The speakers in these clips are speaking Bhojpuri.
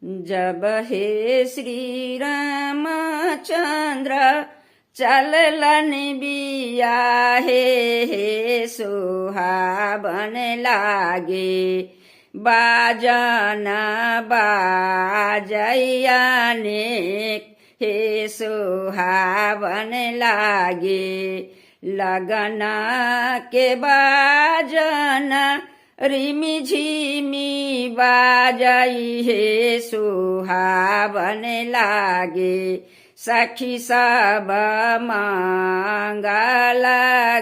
जब हे श्री रामचंद्र चललन बिया हे सुहावन लागे बाजन बाजैया नेक हे सुहावन लागे लगन के बाजन रिमि झिमी बाजई हे सुहावन लागे सखी सब मंगल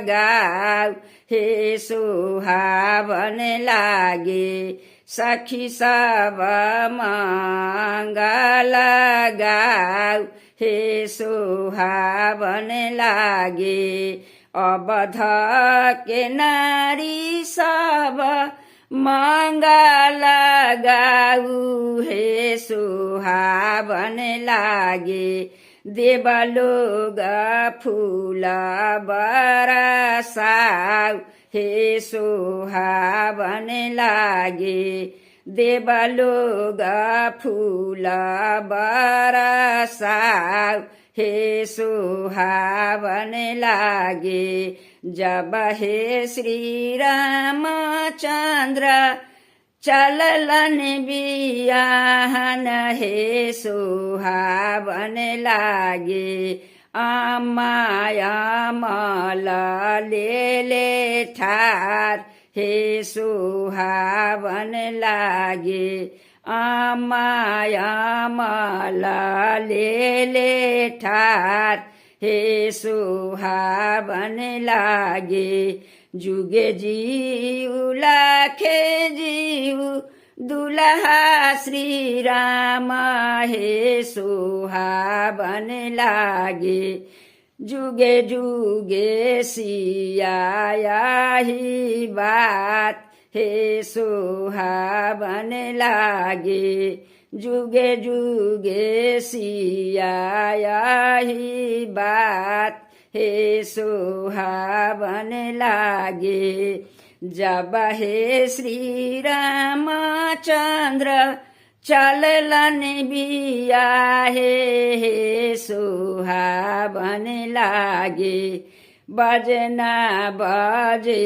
गाऊ हे सुहावन लागे सखी सब मंगल गाऊ हे सुहावन लागे अवध के नारी सब मंगल गाऊ हे सुहावन लागे देवलोग फूल बरसाऊ हे सुहावन लागे देवलोग फूल बरसाऊ हे सुहावन लागे जब हे श्री रामचंद्र चललन बियाहन हे सुहावन लागे अमायमल ले ठार हे सुहावन लागे अमायमल ले ठार हे सुहावन लागे जुगे जीव लाखे जीव दुल्हा श्री राम हे सुहावन लागे जुगे जुगे सिया ही बात हे सुहावन लागे जुगे जुगे सिया ही बात हे सुहावन लागे जब हे श्री रामचंद्र चललन बिया हे सुहावन लागे बजना बजे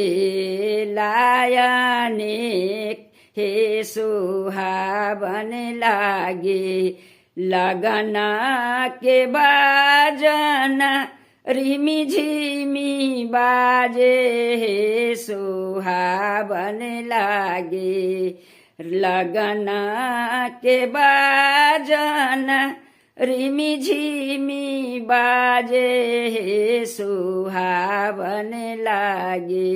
लायनेक हे सुहावन लागे लगन के बाजना रिमि झिमी बाजे हे सुहावन लागे लगन के बाजना रिमि झिमी बाजे हे सुहावन लागे।